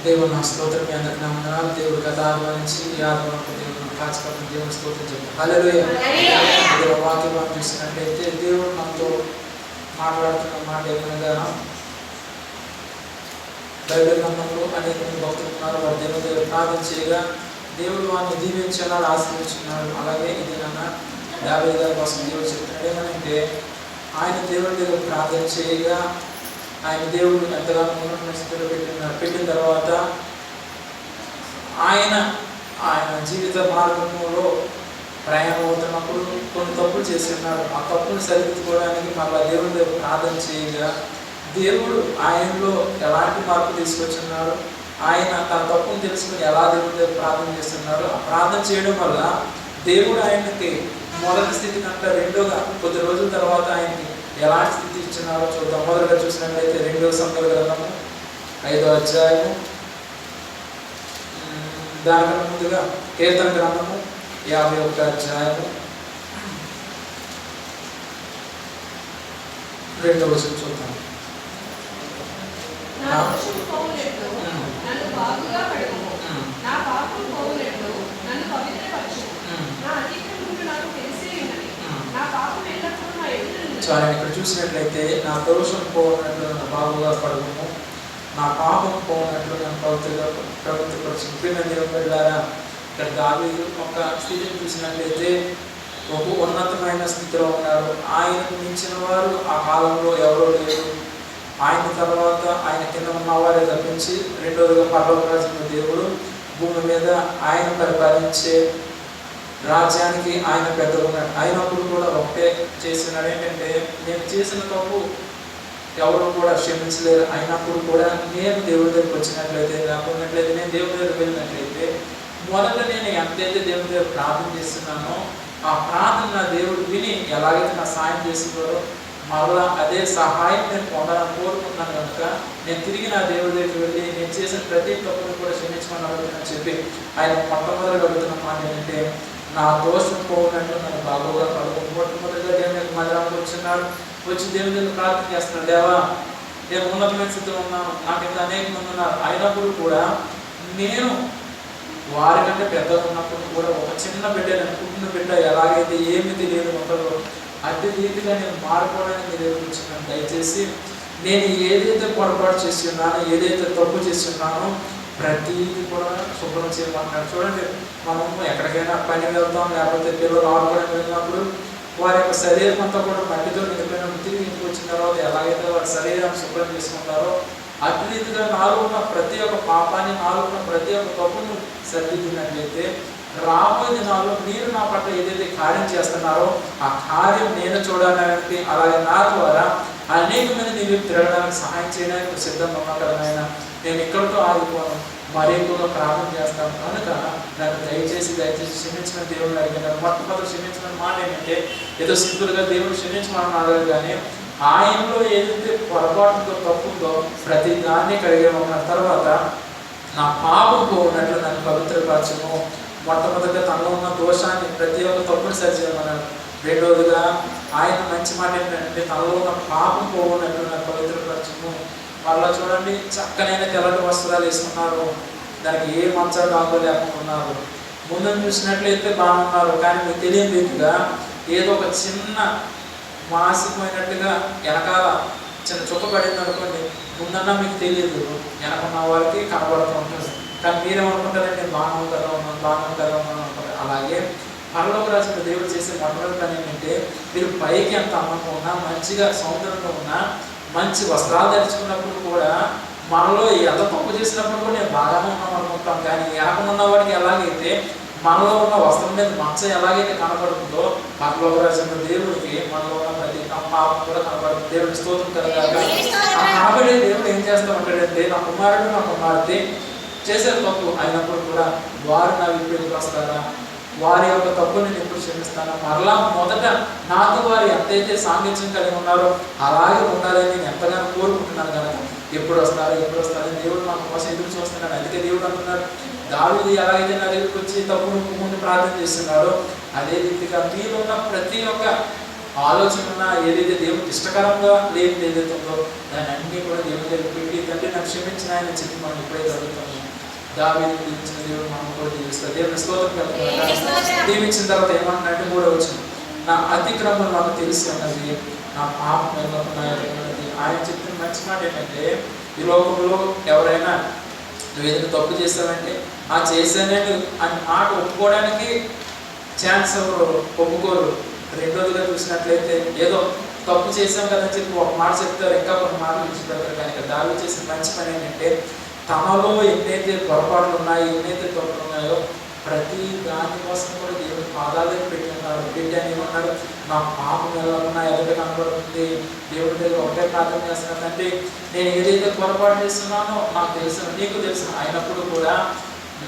దేవుడు నా స్తోత్రం మీ అందరికీ వందనాలు. దేవుడు గత ఆహ్వానించి ఈ ఆహ్వానం దేవుడు కాచిపట్టిన దేవుని స్తోత్రం చెప్పారు. హల్లెలూయా. వాక్యం మనం చూసినట్లయితే దేవుడు మనతో మాట్లాడుతున్న మాట ఏమనగా, బైబిల్ గ్రంథంలో అనేక మంది భక్తులు ఉన్నారు. వారు దేవుని దగ్గర ప్రార్థన చేయగా దేవుడు వారిని దీవించాలని ఆశీర్వదించున్నాడు. అలాగే ఇది నాన్న దావీదు గారి కోసం దేవుడు చెప్తున్నాడు ఏమనంటే, ఆయన దేవుడి దగ్గర ప్రార్థన చేయగా ఆయన దేవుడు ఎంతగానో ఉన్నటువంటి స్థితిలో పెట్టిన తర్వాత ఆయన జీవిత మార్గంలో ప్రయాణం అవుతున్నప్పుడు కొన్ని తప్పులు చేసి ఉన్నాడు. ఆ తప్పులు సరిదిద్దుకోవడానికి మళ్ళీ దేవుడి దగ్గర ప్రార్థన చేయగా దేవుడు ఆయనలో ఎలాంటి మార్పు తీసుకొచ్చున్నాడు, ఆయన తన తప్పును తెలుసుకుని ఎలా దేవుడి దగ్గర ప్రార్థన చేస్తున్నాడు. ఆ ప్రార్థన చేయడం వల్ల దేవుడు ఆయనకి మొదటి స్థితి కంటే రెండోగా కొద్ది రోజుల తర్వాత ఆయనకి ఎలాంటి స్థితి ఇచ్చినారో చూద్దాం. మొదలుగా చూసినట్లయితే 2వ సమూయేలు గ్రంథము 5వ అధ్యాయము, దానికన్నా ముందుగా కీర్తన గ్రంథము 51వ అధ్యాయము 2వ వచనం చూద్దాం. చాలా ఇక్కడ చూసినట్లయితే నా దోషం పోనట్లు నన్ను బాగుగా పడుకును, నా పాపం పోనట్లు నన్ను పవిత్రపరచు. ప్రియమైన దేవుని బిడ్డలారా, ఇక్కడ దావీదు ఒక స్థితిని చూసినట్లయితే ఒక ఉన్నతమైన స్థితిలో ఉన్నారు. ఆయనకు మించిన వారు ఆ కాలంలో ఎవరో లేరు. ఆయన తర్వాత ఆయన కింద ఉన్నవారే తప్పించి రెండోదిగా పరలోక రాజ్యంలో దేవుడు భూమి మీద ఆయన పరిపాలించే రాజ్యానికి ఆయన పెద్ద ఉన్నాడు. అయినప్పుడు కూడా ఒకటే చేసినాడు, ఏంటంటే నేను చేసిన తప్పు ఎవరు కూడా క్షమించలేరు. అయినప్పుడు కూడా నేను దేవుడి దగ్గరికి వచ్చినట్లయితే, లేకున్నట్లయితే నేను దేవుడి దగ్గరికి వెళ్ళినట్లయితే మొదట నేను ఎంతైతే దేవుడి దగ్గర ప్రార్థన చేస్తున్నానో ఆ ప్రార్థన నా దేవుడు విని ఎలాగైతే నా సాయం చేస్తున్నారో మరలా అదే సహాయం నేను పొందాలని కోరుకుంటున్నాను. కనుక నేను తిరిగి నా దేవుడి దగ్గరికి వెళ్ళి నేను చేసిన ప్రతి తప్పును కూడా క్షమించమని అడుగుతున్నాను చెప్పి ఆయన మొట్టమొదటిగా అడుగుతున్న మాట ఏంటంటే, నా దోషం పోనట్లు నన్ను బాగుగా పడుకో. మొట్టమొదటిగా దేవుని మందిరానికి వచ్చినాడు. వచ్చి దేవుని దగ్గర ప్రార్థన చేస్తున్నాడు, దేవా నేను ఉన్నతమైన స్థితిలో ఉన్నాను, నాకు ఇంత అనేక మంది ఉన్నారు. అయినప్పుడు కూడా నేను వారికంటే పెద్దగా ఉన్నప్పుడు కూడా ఒక చిన్న బిడ్డ, నేను పుట్టిన బిడ్డ ఎలాగైతే ఏమి తెలియదు ఉంటుందో అట్టి రీతిగా నేను మారిపోవడానికి మీరు ఎదుర్కొచ్చున్నాను. దయచేసి నేను ఏదైతే పొరపాటు చేసి ఉన్నానో, ఏదైతే తప్పు చేసి ఉన్నానో ప్రతిదీ కూడా శుభ్రం చేయమంటున్నాడు. చూడండి, మనము ఎక్కడికైనా పని వెళ్తాం, లేకపోతే పిల్లలు ఆడుకోవడానికి వెళ్ళినప్పుడు వారి యొక్క శరీరం అంతా కూడా మట్టితో నిండిపోయినప్పుడు తిరిగి ఇంటికి వచ్చిన తర్వాత ఎలాగైతే వారి శరీరం శుభ్రం చేసుకుంటారో అట్టి రీతిగా నాలో ఉన్న ప్రతి ఒక్క పాపాన్ని, నాలో ఉన్న ప్రతి ఒక్క తప్పును సరిదిద్దినట్లయితే రాబోయే దినాల్లో మీరు నా పట్ల ఏదైతే కార్యం చేస్తున్నారో ఆ కార్యం నేను చూడడానికి, అలాగే నా ద్వారా అనేక మంది నేను తిరగడానికి సహాయం చేయడానికి సిద్ధంగా ఉన్నాను. నేను ఇక్కడితో ఆగిపోను, మరీ ఎక్కువగా ప్రార్థన చేస్తాను. కనుక నాకు దయచేసి క్షమించిన దేవుడు అడిగినారు. మొట్టమొదటి క్షమించిన మాట ఏంటంటే, ఏదో సింపుల్గా దేవుడు క్షమించమని అడగారు, కానీ ఆయనలో ఏదైతే పొరపాటుతో తప్పుందో ప్రతి దాన్ని కలిగేమన్న తర్వాత నా పాపం పోనట్లు నన్ను పవిత్రపరచము. మొట్టమొదటిగా తనలో ఉన్న దోషాన్ని ప్రతి ఒక్క తప్పుని సరిచేయమన్నాడు. రెండవదిగా ఆయన మంచి మాట ఏంటంటే తనలో ఉన్న పాపం పోనట్లు నన్ను పవిత్రపరచము. మళ్ళీ చూడండి, చక్కనైన తెల్లటి వస్త్రాలు వేసుకున్నారు, దానికి ఏ మచ్చలు రాగోలేకుండా ఉన్నారు. ముందుని చూసినట్లయితే బాగున్నారు, కానీ మీకు తెలియని రీతిగా ఏదో ఒక చిన్న మాసిపోయినట్టుగా వెనకాల చిన్న చుక్క పడింది అనుకోండి, ముందన్నా మీకు తెలియదు, వెనకున్న వారికి కనబడుతూ ఉంటుంది. కానీ మీరేమనుకుంటారంటే నేను బాగా కదా ఉన్నాను అనుకుంటారు. అలాగే పరలోక రాజ్యంలో దేవుడు చేసే మొట్టమొదటి పని ఏంటంటే, మీరు పైకి ఎంత అందంగా ఉన్నా, మంచిగా సౌందర్యంగా ఉన్నా, మంచి వస్త్రాలు ధరించుకున్నప్పుడు కూడా మనలో ఎంత తప్పు చేసినప్పుడు కూడా నేను బాగానే ఉన్నాం అనుకుంటాం. కానీ వెనకనున్న వాడికి ఎలాగైతే మనలో ఉన్న వస్త్రం మీద మచ్చ ఎలాగైతే కనబడుతుందో పరలోక రాజ్యంలో దేవుడికి మనలో ఉన్న ప్రతి పాపం కూడా కనబడుతుంది. దేవుడి స్తోత్రం కలగాలి. కాబట్టి దేవుడు ఏం చేస్తూ ఉంటాడంటే, నా కుమారుడు నా కుమార్తె చేసే తప్పు అయినప్పుడు కూడా వారు నా విపరీతకు వస్తారా, వారి యొక్క తప్పుని నేను ఎప్పుడు క్షమిస్తాను, మరలా మొదట నాతో వారు ఎంతైతే సాంగత్యం కలిగి ఉన్నారో అలాగే ఉండాలని నేను ఎంతగానో కోరుకుంటున్నాను. కనుక ఎప్పుడు వస్తారని దేవుడు మన కోసం ఎదురు చూస్తున్నాడు. అందుకే దేవుడు అంటున్నాడు, దావీదు ఎలాగైతే నా దగ్గరికి వచ్చి తప్పును ముందు ప్రార్థన చేస్తున్నాడో అదే రీతిగా మీలో ఉన్న ప్రతి ఒక్క ఆలోచన ఉన్నా ఏదైతే దేవుడికి ఇష్టకరంగా లేనిది ఏదైతే ఉందో దాన్ని అన్నీ కూడా దేవుడి దగ్గర పెట్టి తండ్రి నాకు క్షమించిన ఆయన చెప్పి మనం ఎప్పుడైతే అడుగుతామో దావీదుని దీవించిన దేవుడు మనం కూడా దీవిస్తారు. దేవుని స్తోత్రం కలుగుతారు. దీవించిన తర్వాత ఏమంటున్నట్టు కూడా వచ్చింది, నా అతిక్రమం నాకు తెలిసి ఉన్నది, నా పాపం ఉన్నది. ఆయన చెప్పిన మంచి మాట ఏంటంటే, ఈ లోకంలో ఎవరైనా నువ్వు ఏదైనా తప్పు చేస్తావంటే ఆ చేశానని అని మాట ఒప్పుకోవడానికి ఛాన్స్ ఒప్పుకోరు. రెండోదిగా చూసినట్లయితే ఏదో తప్పు చేసాం కదని చెప్పి ఒక మాట చెప్తారు, ఇంకా కొన్ని మాటలు విడిచిపెడతారు. కానీ దావీదు చేసిన మంచి పని ఏంటంటే, తమలో ఎన్నైతే పొరపాట్లు ఉన్నాయో, ఎన్నైతే తప్పులు ఉన్నాయో ప్రతి దాని కోసం కూడా దేవుడు పాదాలు పెట్టి ఉన్నారు. పెట్టి అని ఏమన్నాడు, నా పాపం ఎలా ఉన్నా ఎదుట కనబడుతుంది, దేవుడి దగ్గర ఒకటే ప్రార్థన చేస్తున్నాను అంటే నేను ఏదైతే పొరపాటు చేస్తున్నానో నాకు తెలుసు, నీకు తెలుసు. అయినప్పుడు కూడా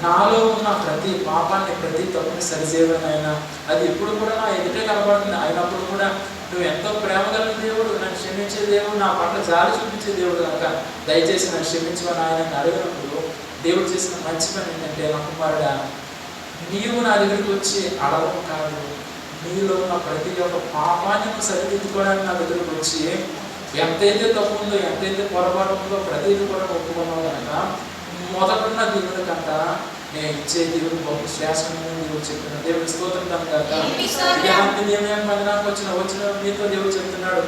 నాలో ఉన్న ప్రతి పాపాన్ని ప్రతి తప్పుని సరిచేయడం ఆయన, అది ఇప్పుడు కూడా నా ఎదుటే కనబడుతుంది. అయినప్పుడు కూడా నువ్వు ఎంతో ప్రేమ కలిగిన దేవుడు, నన్ను క్షమించే దేవుడు, నా పట్ల జాలి చూపించే దేవుడు కనుక దయచేసి నన్ను క్షమించమని ఆయన అడిగినప్పుడు దేవుడు చేసిన మంచి పని ఏంటంటే, నా కుమారుడా నీవు నా దగ్గరికి వచ్చి అడగడం కాదు, నీలో ఉన్న ప్రతి ఒక్క పాపాన్ని నువ్వు సరిదిద్దుకోవడానికి నా దగ్గరికి వచ్చి ఎంతైతే తప్పు ఉందో, ఎంతైతే పొరపాటు ఉందో ప్రతిదీ కూడా ఒప్పుకున్నావు కనుక మొదటున్న దేవుడి కంట నేను ఇచ్చే దేవుడు బహు శ్రేష్టమైన దేవుడు చెప్పిన దేవుడి స్తోత్రం కనుక నాకు వచ్చిన మీతో దేవుడు చెప్తున్నాడు,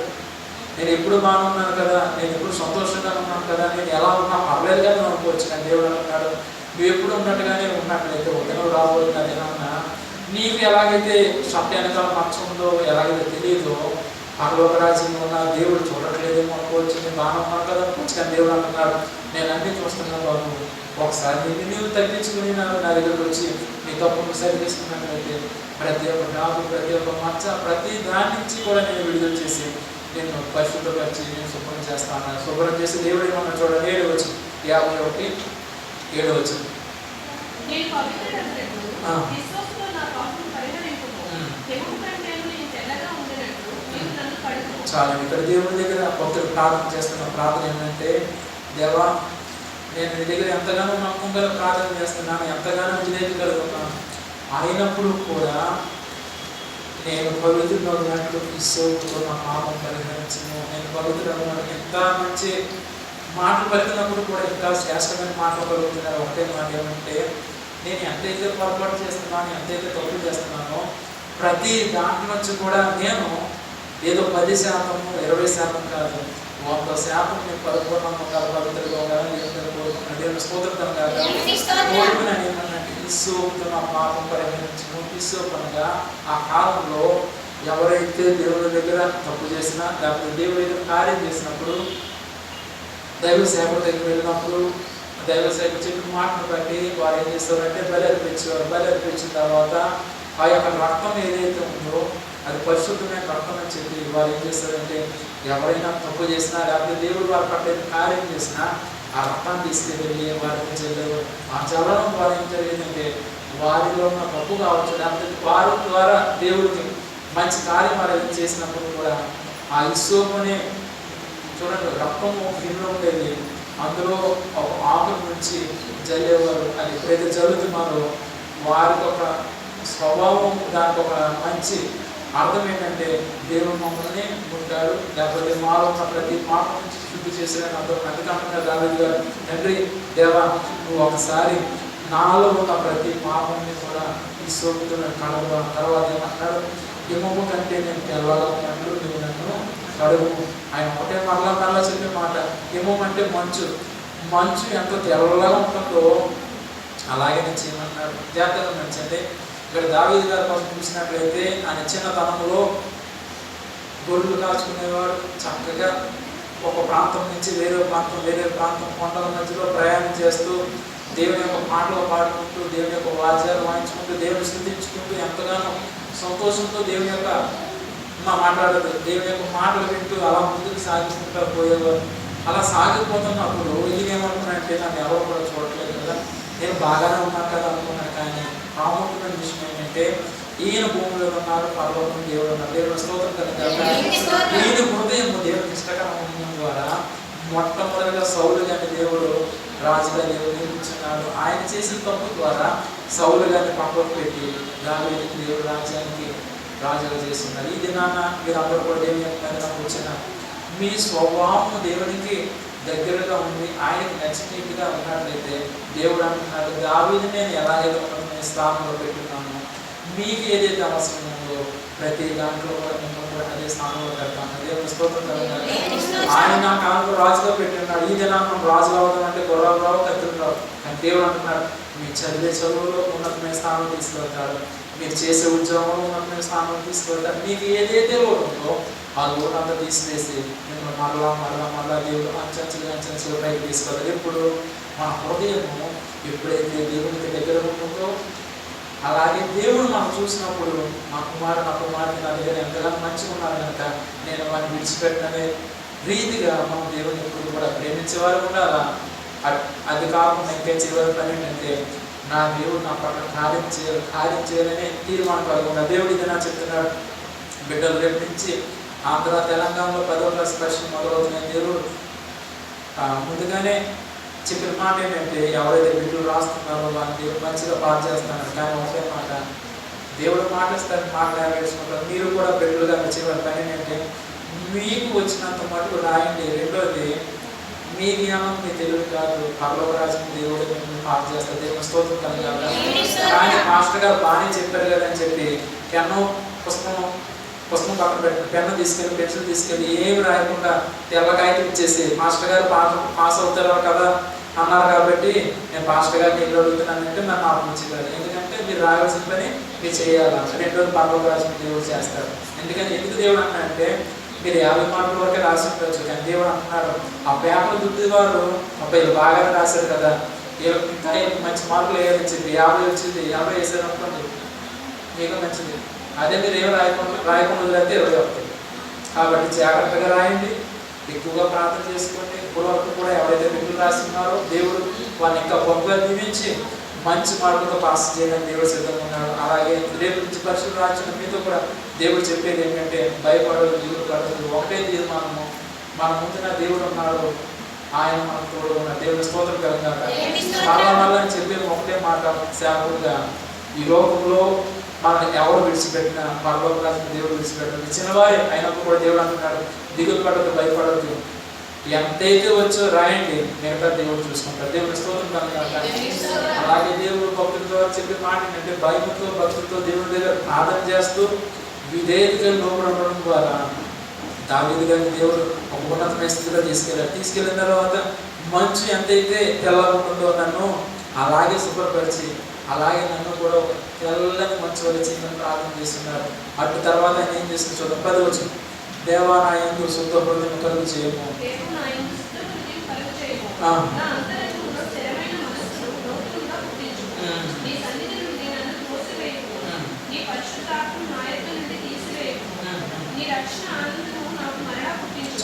నేను ఎప్పుడు బాగున్నాను కదా, నేను ఎప్పుడు సంతోషంగా ఉన్నాను కదా, నేను ఎలా ఉన్నా పర్లేదుగా నేను అనుకోవచ్చు. కానీ దేవుడు అంటున్నాడు, నువ్వు ఎప్పుడు ఉన్నట్టుగానే ఉన్నట్లయితే ఉదయం రాబోతుంది అదేమన్నా నీకు ఎలాగైతే షర్ట్ వెనకాల మచ్చ ఉందో ఎలాగైతే తెలియదో పరలోక రాజ్యంలో ఉన్న దేవుడు చూడట్లేదేమో అనుకోవచ్చు, నేను బాగా ఉన్నాను కదా అనుకోవచ్చు. కానీ దేవుడు అంటున్నాడు, నేను అన్నీ చూస్తున్నాను బాబు, ఒకసారి నీవు తగ్గించుకుని నా దగ్గరకు వచ్చి నీ తప్పును సరి చేసుకున్నట్లయితే ప్రతి ఒక్క డాబు, ప్రతి ఒక్క మచ్చ, ప్రతి దాని నుంచి కూడా నేను విడుదల చేసి నేను పరిశుద్ధపరిచి నేను శుభ్రం చేస్తాను. శుభ్రం చేసి దేవుడు ఏమన్నా చూడండి 51:7 చాలా. ఇక్కడ దేవుడి దగ్గర భక్తులు ప్రార్థన చేస్తున్న ప్రార్థన ఏంటంటే, దేవా నేను నీ దగ్గర ఎంతగానో నమ్మకం గల ప్రార్థన చేస్తున్నాను, ఎంతగానో విధేయత కలుగుతున్నాను, అయినప్పుడు కూడా నేను పవిత్రున్నట్లు ఇస్సోతో నా పాపం పరిహరించను. నేను పవిత్రుడు ఎంత మంచి మాటలు పలికినప్పుడు కూడా ఇంకా శ్రేష్టమైన మాటలు పలుకుతున్నారు. ఒకటే మాట ఏమంటే, నేను ఎంతైతే పొరపాటు చేస్తున్నాను, ఎంతైతే తప్పు చేస్తున్నానో ప్రతి దాంట్లో నుంచి కూడా నేను ఏదో 10%, 20% కాదు, 100% నేను పరిపూర్ణంగా పవిత్రంగా ఉండాలని దేవుని స్తోత్రం కాదు. కోరుకున్నాను ఏమన్నంటే, ఇస్సోతో నా పాపం పరిహరించను. ఇస్సోపనగా ఆ కాలంలో ఎవరైతే దేవుడి దగ్గర తప్పు చేసినా లేకపోతే దేవుడి దగ్గర కార్యం చేసినప్పుడు దైవ సేవకు దగ్గర వెళ్ళినప్పుడు దైవ సేవ చెప్పిన మాటను బట్టి వారు ఏం చేస్తారంటే బలి అర్పించేవారు. బలి అర్పించిన తర్వాత ఆ యొక్క రక్తం ఏదైతే ఉందో అది పరిశుద్ధమైన రక్తం అని చెప్పి వారు ఏం చేస్తారంటే, ఎవరైనా తప్పు చేసినా లేకపోతే దేవుడు వారి పట్ల కార్యం చేసినా ఆ రక్తాన్ని తీసుకెళ్ళి వారికి చెల్లేవారు. ఆ చల్లడం వారు ఏం జరిగిందంటే, వారిలో ఉన్న తప్పు కావచ్చు లేకపోతే వారి ద్వారా దేవుడికి మంచి కార్యం వారు చేసినప్పుడు కూడా ఆ ఇస్సోపునే చూడండి, రక్తము గిన్నెలో ఉండేది, అందులో ఒక ఆకుల నుంచి జల్లేవారు. అది ఎప్పుడైతే జల్లుతున్నారో వారికి ఒక స్వభావం, దానికి ఒక మంచి అర్థం ఏంటంటే, దేవుడు మమ్మల్ని ఉంటాడు, లేకపోతే మాలో ఉన్న ప్రతి పాపం నుంచి శుద్ధి చేసిన అర్థం. అందుకంటున్నా దావీదు గారు, తండ్రి దేవా నువ్వు ఒకసారి నాలో ఉన్న ప్రతి పాపాన్ని కూడా ఇస్సోపుతో కడగ. తర్వాత ఏమంటాడు, హిమము కంటే నేను తెల్లగా ఉన్నట్లు నువ్వు నన్ను కడుగు. ఆయన ఒకటే మరలా చెప్పే మాట, హిమం అంటే మంచు, మంచు ఎంత తెల్లగా ఉంటుందో అలాగే నేను చేయమన్నాడు. జాగ్రత్తగా మంచి అంటే ఇక్కడ దావీదు గారి కోసం చూసినట్లయితే ఆయన చిన్నతనంలో గొర్రెలు కాచుకునేవాడు. చక్కగా ఒక ప్రాంతం నుంచి వేరే ప్రాంతం కొండల మధ్యలో ప్రయాణం చేస్తూ దేవుని యొక్క పాటలు పాడుకుంటూ, దేవుని యొక్క వాద్యాలు వాయించుకుంటూ, దేవుని స్తుతించుకుంటూ ఎంతగానో సంతోషంతో దేవుని యొక్క మాట్లాడదు దేవుని యొక్క మాటలు వింటూ అలా ముందుకు సాగిస్తుంటూ పోయేవారు. అలా సాగిపోతున్నప్పుడు ఈయన ఏమనుకున్నాడంటే, నన్ను ఎవరు కూడా చూడట్లేదు కదా, నేను బాగానే ఉన్నాను కదా అనుకున్నాను. కానీ ప్రాముఖ్యమైన విషయం ఏంటంటే, ఈయన భూమిలో ఉన్నారు, పరలోకం దేవుడు ఉన్నారు. దేవుని స్తోత్రం కనుక ఈయన హృదయం దేవునికి ఇష్టకరం ఉండడం ద్వారా మొట్టమొదటిగా సౌలు గారిని దేవుడు రాజుగా దేవుడు నిర్మించున్నాడు. ఆయన చేసిన తప్పు ద్వారా సౌలు గారిని పక్కకు పెట్టి దావీదుకి దేవుడు రాజ్యానికి రాజుగా చేస్తున్నారు. ఈ దినాన మీరు అందరూ కూడా దేవుని మీద వచ్చిన మీ స్వభావం దేవునికి దగ్గరగా ఉంది, ఆయనకి నచ్చినట్టుగా ఉన్నట్లయితే దేవుడు అంటున్నాడు, దావీదుని నేను ఎలాగైతే నేను స్థానంలో పెట్టున్నాను, మీకు ఏదైతే అవసరం ఉందో ప్రతి దాంట్లో కూడా మిమ్మల్ని కూడా అదే స్థానంలో పెడతాను. దేవుని స్తోత్రం కలగాలి. ఆయన నా కాలంలో రాజుగా పెట్టున్నాడు. ఈ దినాన్ని మనం రాజుగా అవుతాం అంటే గొర్రెలు రావు, కత్తులు రావు. కానీ దేవుడు అంటున్నాడు, మీరు చదివే చదువులో ఉన్నతమైన స్థానం తీసుకెళ్తాడు, మీరు చేసే ఉద్యోగంలో ఉన్నతమైన స్థానం తీసుకెళ్తాడు. మీకు ఏదైతే ఉందో ఆ లోన్ అంతా తీసివేసి మిమ్మల్ని మరలా దేవుడు అంచెంచులుగా పైకి తీసుకెళ్తారు. ఇప్పుడు మన హృదయము ఎప్పుడైతే దేవునికి దగ్గర ఉంటుందో, అలాగే దేవుడు మనం చూసినప్పుడు నా కుమారుడు నా దగ్గర ఎంతగానో మంచిగా ఉన్నారు కనుక నేను వాడిని విడిచిపెట్టనే రీతిగా మనం దేవుని ఎప్పుడు కూడా ప్రేమించేవారు ఉండాలా. అది కాకుండా ఇంకా చివరి పని ఏంటంటే నా దేవుడు నా పట్ల కార్యం చేయాలనే తీర్మానం కలిగి ఉన్నారు. దేవుడు ఇది నా చెప్తున్నాడు, బిడ్డలు రేపు నుంచి ఆంధ్ర తెలంగాణలో 10వ క్లాస్ పరీక్షలు మొదలవుతున్నాయి. దేవుడు ముందుగానే చెప్పిన మాట ఏంటంటే ఎవరైతే బిడ్డలు రాస్తున్నారో వాళ్ళని దేవుడు మంచిగా పాస్ చేస్తున్నారు. కానీ ఒకే మాట, దేవుడు మాట్లాడతారు, మాట నెరవేర్చుకుంటారు. మీరు కూడా బిడ్డలుగా చేయవాలి. పని ఏంటంటే మీకు వచ్చినంత మటుకు రాయండి. రెండోది, మీ జ్ఞానం మీ తెలివి కాదు, పరలోక రాసిన దేవుడు మిమ్మల్ని పాస్ చేస్తారు. దేవుని స్తోత్రం కలగాలి. కానీ మాస్టర్ గారు బాగానే చెప్పారు కదా అని చెప్పి పెన్ను పుస్తకం పక్కన పెట్టి పెన్ను తీసుకెళ్ళి పెన్సిల్ తీసుకెళ్ళి ఏమి రాయకుండా తెల్ల కాగితం ఇచ్చేసి మాస్టర్ గారు పాస్ అవుతారు కదా అన్నారు కాబట్టి నేను మాస్టర్ గారిని ఎప్పుడు అడుగుతున్నానంటే నన్ను ఆపించారు. ఎందుకంటే మీరు రాయాల్సిన పని మీరు చేయాలి. రెండోది పరలోక రాసిన దేవుడు చేస్తారు. ఎందుకు దేవుడు అన్నాడంటే మీరు 50 మార్కుల వరకే రాసి ఉండొచ్చు, కానీ దేవుడు అంటున్నాడు ఆ పేపర్ దుద్ది వారు 30 బాగానే రాశారు కదా, ఇంకా మంచి మార్కులు వేయాలని చెప్పి 50 వచ్చింది, 50 వేసారు అనుకోండి మీకు మంచిది. అదే మీరు ఏం రాయకుండా వదిలేస్తే 20 వస్తాయి. కాబట్టి జాగ్రత్తగా రాయండి, ఎక్కువగా ప్రార్థన చేసుకోండి. ఇప్పుడు వరకు కూడా ఎవరైతే బిడ్డలు రాస్తున్నారో దేవుడు వాళ్ళని ఇంకా గొప్పగా దీవించి మంచి మార్కులతో పాస్ చేయడానికి దేవుడు సిద్ధంగా ఉన్నాడు. అలాగే రేపు నుంచి పరీక్షలు రాసిన మీతో కూడా దేవుడు చెప్పేది ఏంటంటే భయపడదు, దిగులు పడదు, ఒకటే తీర్మానము, మన ముందున దేవుడు ఉన్నాడు, ఆయన మనకు తోడు ఉన్నాడు. దేవుడు స్తోత్రం కలగాక. మళ్ళా అని చెప్పేది ఒకటే మాట, సేవకుడుగా ఈ లోకంలో మనల్ని ఎవరు విడిచిపెట్టినా పరలోక రాసిన దేవుడు విడిచిపెట్టాడు. చిన్నవారే అయినప్పుడు కూడా దేవుడు అంటున్నాడు, దిగులు పడదు, భయపడద్దు, ఎంతైతే వచ్చో రాయండి, మిగతా దేవుడు చూసుకుంటారు. దేవుడు స్తోత్రం కలగాక. అలాగే దేవుడు భక్తులతో చెప్పే మాట ఏంటంటే భయంతో భక్తులతో దేవుడి దగ్గర ప్రార్థన చేస్తూ విధేయతగా లోపల ఉండడం ద్వారా దావీదు గారిని దేవుడు ఒక ఉన్నతమైన స్థితిలో తీసుకెళ్ళిన తర్వాత మంచు ఎంతైతే తెల్లగా ఉంటుందో నన్ను అలాగే శుభ్రపరిచి అలాగే నన్ను కూడా ఒక తెల్లని మంచు వచ్చి నన్ను ప్రార్థన చేస్తున్నారు. అటు తర్వాత ఆయన ఏం చేస్తుంది చూద్దాం. 10 వచ్చింది, దేవా నా యందు శుద్ధ హృదయం కలుగు చేయము.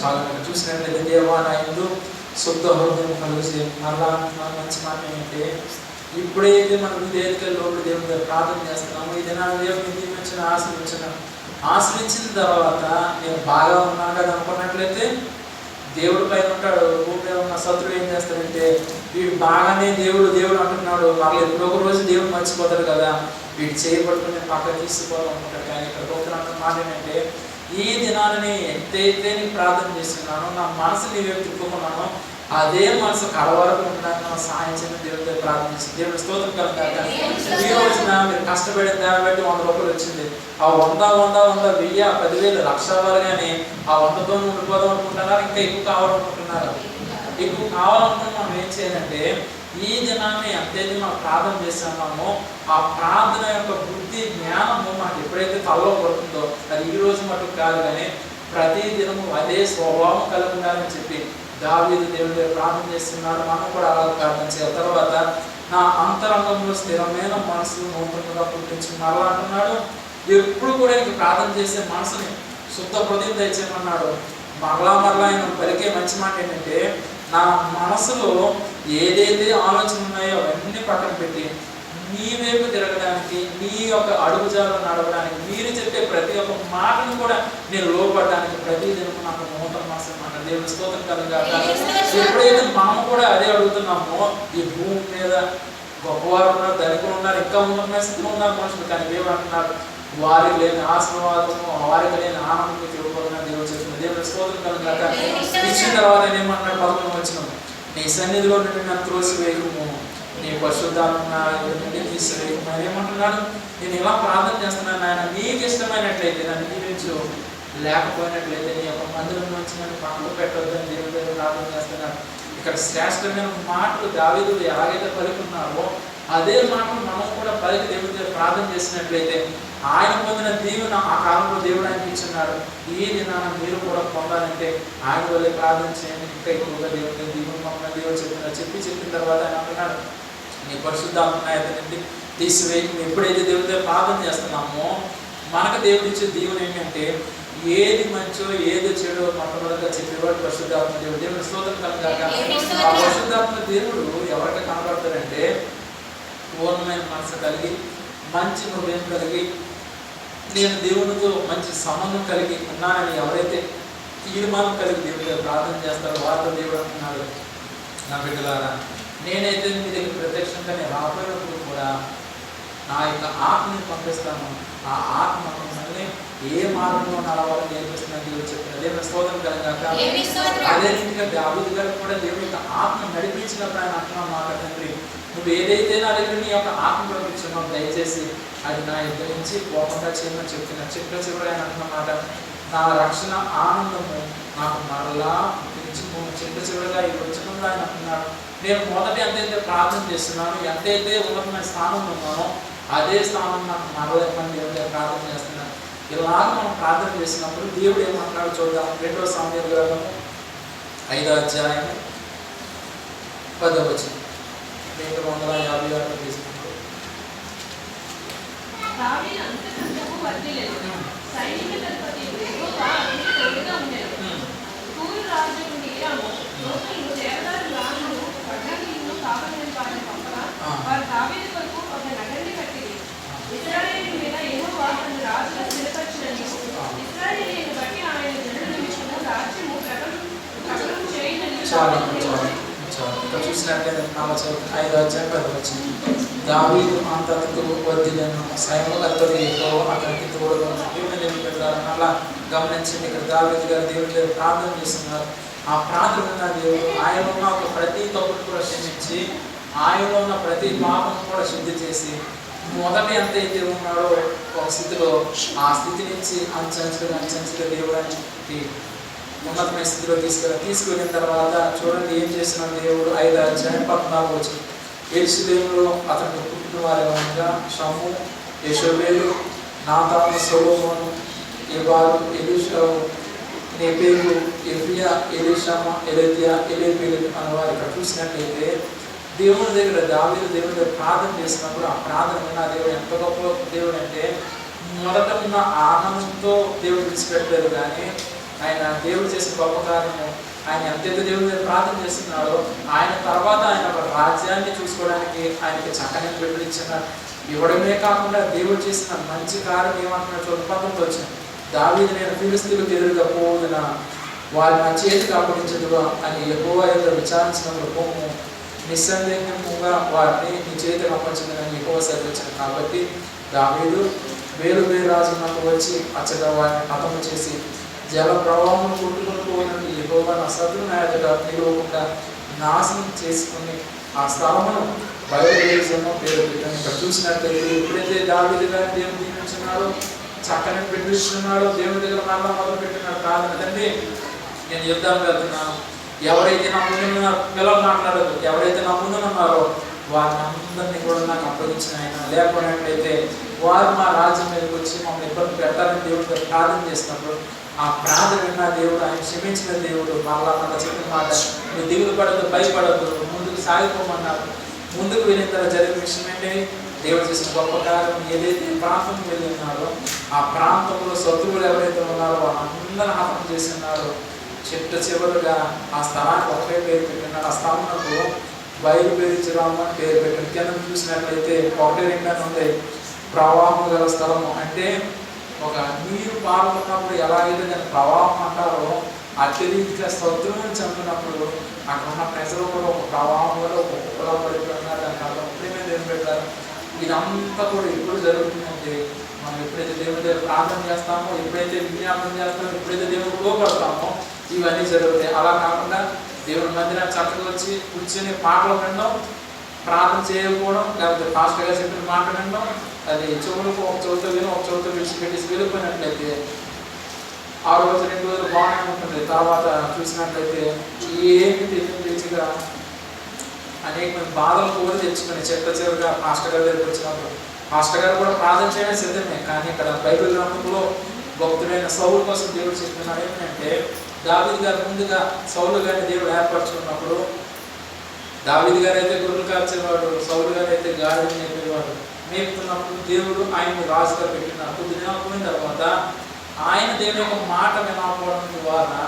చాలా చూసినట్లయితే దేవా నా యందు శుద్ధ హృదయం కలుగు చేయము. మళ్ళా మంచి మాట ఏంటంటే ఇప్పుడైతే మనం విధేయతగా లోపల దేవుని దగ్గర ప్రార్థన చేస్తున్నాము, ఈ దినాన్ని దేవుని దీవించిన ఆశ్రయించిన తర్వాత నేను బాగా ఉన్నాను కదా అనుకున్నట్లయితే దేవుడు పైన ఉంటాడు, భూమి మీద ఉన్న శత్రువు ఏం చేస్తాడంటే వీడు బాగానే దేవుడు అంటున్నాడు, వాళ్ళు ఎప్పుడో ఒక రోజు దేవుడు మర్చిపోతారు కదా, వీడు చేయబడుకుని పక్క తీసుకోవాలనుకుంటాడు. కానీ ఇక్కడ పోతున్న మాట ఏంటంటే ఈ దినాన్ని ఎంతైతే నేను ప్రార్థన చేస్తున్నానో నా మనసు నీవే తిప్పుకున్నానో అదే మనసు కడవరకు ఉండడానికి మనం సహాయం చేయడం దేవుడి దగ్గర ప్రార్థించింది. దేవుడి స్తోత్రం కలగాక. ఈ రోజున మీరు కష్టపడిన దాన్ని బట్టి 100 రూపాయలు వచ్చింది, ఆ 100, 1000, 10,000, లక్ష అవ్వాలి, కానీ ఆ 100తో ఉండిపోదాం అనుకుంటున్నారా, ఇంకా ఎక్కువ కావాలనుకుంటున్నారా? ఎక్కువ కావాలనుకుంటే మనం ఏం చేయాలంటే ఈ దినాన్ని ఎంతైతే మనం ప్రార్థన చేస్తున్నామో ఆ ప్రార్థన యొక్క బుద్ధి జ్ఞానము మనకు ఎప్పుడైతే తలలో పడుతుందో అది ఈ రోజు మటుకు కాదు, కానీ ప్రతి దినము అదే స్వభావం కలిగి ఉండాలని చెప్పి దావీదు దేవుడి దగ్గర ప్రార్థన చేస్తున్నాడు. మనం కూడా అలా ప్రార్థన చేయాలి. తర్వాత నా అంతరంగంలో స్థిరమైన మనసు నూతనంగా పుట్టించి మరలా అంటున్నాడు. ఎప్పుడు కూడా ఇంక ప్రార్థన చేసే మనసుని శుద్ధ హృదయం దయచేయమన్నాడు. మరలా ఆయన పలికే మంచి మాట ఏంటంటే నా మనసులో ఏదైతే ఆలోచనలు ఉన్నాయో అవన్నీ పక్కన పెట్టి మీ వైపు తిరగడానికి, మీ యొక్క అడుగుజాలను నడవడానికి, మీరు చెప్పే ప్రతి ఒక్క మాటను కూడా నేను లోపడడానికి ప్రతి దినం నాకు నూతన మనసు అన్నమాట. దేవుని స్తోత్రం కలగాక. ఎప్పుడైతే మనం కూడా అదే అడుగుతున్నామో ఈ భూమి మీద గొప్పవారు ఉన్నారు, ధనికులు ఉన్నారు, ఇంకా ఉన్నత స్థితిలో ఉన్నారు మనుషులు, కానీ దేవుడు అంటున్నారు వారికి లేని ఆశీర్వాదము, వారికి లేని ఆనందం మీకు ఇవ్వబోతున్న దేవుడు చెప్తుంది. దేవుని స్తోత్రం కలుగుగాక. ఇచ్చిన తర్వాత ఏమంటున్నాడు 11వ వచనం, నీ సన్నిధిలో నుండి నన్ను త్రోసివేయకుము, నీ పరిశుద్ధాత్మ నుండి తీసివేయకుము అని ఏమంటున్నాడు. నేను ఇలా ప్రార్థన చేస్తున్నాను ఆయన, నీకు ఇష్టమైనట్లయితే నన్ను దీవించు, లేకపోయినట్లయితే నీ యొక్క మందిరం నుంచి నన్ను పక్కకు పెట్టొద్దని దేవుడి దగ్గర ప్రార్థన చేస్తున్నాడు. ఇక్కడ శ్రేష్టమైన మాటలు దావీదు ఎలాగైతే పలుకున్నారో అదే మాటలు మనం కూడా పలికి దేవుడి దగ్గర ప్రార్థన చేసినట్లయితే ఆయన పొందిన దీవెన ఆ కాలంలో దేవుడు ఆయనకి ఇచ్చున్నాడు. ఈ దినాన మీరు కూడా పొందాలంటే ఆయన వల్లే ప్రార్థన చేయండి. ఇంకా ఎక్కువగా దేవుడి దీవెన మమ్మల్ని దేవుడు చెప్పిన తర్వాత ఆయన అంటున్నాడు, నీ పరిశుద్ధాత్మ నుండి తీసివేయి. ఎప్పుడైతే దేవుడి దగ్గర ప్రార్థన చేస్తున్నామో మనకు దేవుడు ఇచ్చే దీవెన ఏంటంటే ఏది మంచో ఏది చెడో మొట్టమొదటిగా చెప్పేవాడు పరిశుద్ధాత్మ దేవుడు. దేవుని స్తోత్రం కలుగాక. ఆ పరిశుద్ధాత్మ దేవుడు ఎవరికి కనబడతారంటే పూర్ణమైన మనసు కలిగి, మంచి హృదయం కలిగి, నేను దేవునితో మంచి సంబంధం కలిగి ఉన్నానని ఎవరైతే తీర్మానం కలిగి దేవుడి దగ్గర ప్రార్థన చేస్తారో వారితో దేవుడు అంటున్నాడు, నా బిడ్డలారా నేనైతే మీ దగ్గర ప్రత్యక్షంగానే రాబోయేటప్పుడు కూడా నా యొక్క ఆత్మని పంపిస్తాను, ఆ ఆత్మ మమ్మల్ని ఏ మార్గంలో నడవాలని నేర్పిస్తున్నాను దేవుడు చెప్పిన. దేవుని స్తోత్రం కలుగాక. అదే రీతిగా దావీదు గారు కూడా దేవుడి యొక్క ఆత్మ నడిపించినప్పుడు ఆయన అంటున్నాం, మాట తండ్రి నువ్వు ఏదైతే నా దగ్గర నీ యొక్క ఆత్మ పంపించున్నావు దయచేసి అది నా ఇద్దరి నుంచి పోకుండా చేయమని చెప్పిన చివరి ఆయన అంటున్నమాట, నా రక్షణ ఆనందము నాకు మరలా చివరిగా ఈ వచనంలో ఆయన అంటున్నాడు, నేను మొదటి ఎంతైతే ప్రార్థన చేస్తున్నాను, ఎంతైతే ఉన్నతమైన స్థానంలో ఉన్నానో అదే స్థానం నాకు మరలేమని దేవుడి ప్రార్థన చేస్తున్నాను. ఇలాగ మనం ప్రార్థన చేసినప్పుడు దేవుడు ఏమంటున్నాడు చూద్దాం. 2వ సామ్యుయేలు గ్రంథము 5వ అధ్యాయం 10వ వచనం 256 తీసుకుంటాం. చూసినట్లయితే 5వ అధ్యాయం 10వ వచనం, దావీదు అంతకు వర్ధిల్లెను, సైన్యకర్తలు అతనికి తోడుగా అలా గమనించండి. ఇక్కడ దావీదు గారు దేవుడి దగ్గర ప్రార్థన చేస్తున్నారు. ఆ ప్రార్థన ఉన్న దేవుడు ఆయన ఉన్న ఒక ప్రతి తప్పును కూడా క్షమించి ఆయనలో ఉన్న ప్రతి పాపం కూడా శుద్ధి చేసి మొదటి ఎంతైతే ఉన్నాడో ఒక స్థితిలో ఆ స్థితి నుంచి అంచెంచుగా దేవుడానికి ఉన్నతమైన స్థితిలో తీసుకువెళ్ళిన తర్వాత చూడండి ఏం చేసిన దేవుడు. 5వ అధ్యాయం 14వ వచనం, యెరూషలేములో అతను పుట్టిన వారి అనగా షమ్ము, యెషోబేలు, నాతాను, సొలొమోను, ఎబాలు, ఎలీషావు, నెబేలు, ఎఫ్రియా, ఎలీషామా, ఎలెత్యా, ఎలేపేలు అనేవారు. ఇక్కడ చూసినట్లయితే దేవుని దగ్గర దావీదు దేవుని దగ్గర ప్రార్థన చేసినప్పుడు ఆ ప్రార్థన ఉన్న దేవుడు ఎంత గొప్ప దేవుడు అంటే మొదట ఉన్న ఆనందంతో దేవుడు విడిచిపెట్టలేదు, కానీ ఆయన దేవుడు చేసిన గొప్ప కార్యము ఆయన ఎంతైతే దేవుడి దగ్గర ప్రార్థన చేస్తున్నాడో ఆయన తర్వాత ఆయన ఒక రాజ్యాన్ని చూసుకోవడానికి ఆయనకి చక్కని బిడ్డలు ఇవ్వడమే కాకుండా దేవుడు చేసిన మంచి కార్యం ఏమంటున్నాడు 19వ వచనం, దావీదు నేను ఫిలిష్తీయులకు ఎదురుగా పోవుదున వారి నా చేతికి అప్పగించదుగా అని యెహోవా ఎదుట విచారించినప్పుడు పోము, నిస్సందేహంగా వారిని నీ చేతికి అప్పగించదని యెహోవా సెలవిచ్చాడు. కాబట్టి దావీదు వేరు రాజులకు వచ్చి అచ్చగా వారిని హతము చేసి జల ప్రవాహం కొట్టుకొని పోయినట్టు యెహోవా నా శత్రువుని ఎదుట నిలవకుండా నాశనం చేసుకుని ఆ స్థలమును బయలుదేరిన పేరు పెట్టాను. ఇక్కడ చూసినట్లయితే ఎప్పుడైతే దావీదు గారు దేవుని దీవించున్నాడో చక్కని పెట్టిస్తున్నాడో దేవుని దగ్గర మరలా మొదలు పెట్టినాడు ప్రార్థన, తండ్రి నేను యుద్ధానికి వెళ్తున్నాను, ఎవరైతే నా ముందు పిల్లలు మాట్లాడదు, ఎవరైతే నా ముందు ఉన్నారో వారిని అందరినీ కూడా నాకు అప్పగించిన ఆయన, లేకపోయినట్లయితే వారు మా రాజ్యం మీదకి వచ్చి మమ్మల్ని ఇబ్బంది పెట్టాలని దేవుడితో ప్రార్థన చేసినప్పుడు ఆ ప్రార్థన విన్న దేవుడు ఆయన క్షమించిన దేవుడు మరలా మన చెప్పిన మాట నువ్వు దిగులు పడదు, భయపడదు, ముందుకు సాగిపోమన్నారు. ముందుకు వెళ్ళిన తర్వాత జరిగిన విషయం ఏంటి, దేవుడు చేసిన గొప్ప కార్యం ఏదైతే ప్రాంతం వెళ్ళి ఉన్నారో ఆ ప్రాంతంలో శత్రువులు ఎవరైతే ఉన్నారో వాళ్ళందరూ హతం చేసి ఉన్నారో చివరుగా ఆ స్థలానికి ఒకటే పేరు పెట్టినాడు. ఆ స్థలంలో బయలుపేరించడం అని పేరు పెట్టాడు. కింద చూసినట్లయితే 1-2 ఉంది ప్రవాహం గల స్థలము, అంటే ఒక నీరు పారుతున్నప్పుడు ఎలాగైతే దాన్ని ప్రవాహం అంటారో అత్యధిక శత్రువుని చంపినప్పుడు అక్కడ ఉన్న ప్రజలు కూడా ఒక ప్రవాహం వల్ల ఒక కుక్కలో పడిపోయినారు. దానికి అర్థం ఏం పెట్టారు. ఇదంతా కూడా ఎప్పుడు జరుగుతుందంటే మనం ఎప్పుడైతే దేవుడి దగ్గర ప్రార్థన చేస్తామో, ఎప్పుడైతే విజ్ఞాపనం చేస్తామో, ఎప్పుడైతే దేవుడు లోపడతామో ఇవన్నీ జరుగుతాయి. అలా కాకుండా దేవుడి మందిరాన్ని చక్కగా వచ్చి కూర్చొని పాటలు వినడం, ప్రార్థన చేయకపోవడం, లేకపోతే పాస్టర్ గారు చెప్పిన మాట వినడం, అది చెవులకు ఒక చెవుతో విని ఒక చెవుతో విడిచిపెట్టేసి వెళ్ళిపోయినట్లయితే ఆ రోజు 2 రోజులు బాగానే ఉంటుంది. తర్వాత చూసినట్లయితే ఏమి తెలియగా అనేక మంది బాధలు కూడా తెచ్చుకొని చివరిగా పాస్టర్ గారి దగ్గరికి వచ్చినప్పుడు పాస్టర్ గారు కూడా ప్రార్థన చేయడం సిద్ధమే. కానీ ఇక్కడ బైబిల్ గ్రంథంలో భక్తుడైన సౌలు కోసం దేవుడు చెప్తున్నాడు ఏంటంటే, దావీదు గారు ముందుగా సౌలు గారిని దేవుడు ఏర్పరచుకున్నప్పుడు, దావీదు గారు అయితే గొర్రెలు కాల్చేవాడు, సౌలు గారు అయితే గాడిని మేపేవాడు. మేపుతున్నప్పుడు దేవుడు ఆయన్ని రాజుగా పెట్టినాడు. కొద్ది దినాలు పోయిన తర్వాత ఆయన దేవుని యొక్క మాట వినకపోవడం ద్వారా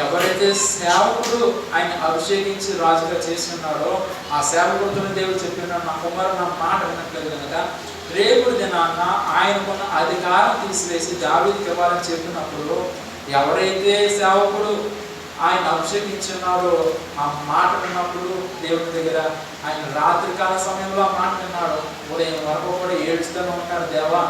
ఎవరైతే సేవకుడు ఆయన అభిషేకించి రాజుగా చేసి ఉన్నాడో ఆ సేవకుడితో దేవుడు చెప్పినాడు, నా కుమారుడు నా మాట వినట్లేదు కనుక రేపుడు దినాన్న ఆయనకున్న అధికారం తీసివేసి దావీదుకి ఇవ్వాలని చెప్పినప్పుడు, ఎవరైతే సేవకుడు ఆయన అభిషేకించున్నాడో ఆ మాట విన్నప్పుడు దేవుడి దగ్గర ఆయన రాత్రికాల సమయంలో ఆ మాట విన్నాడు. ఉదయం వరకు కూడా ఏడుస్తూనే ఉంటాడు, దేవా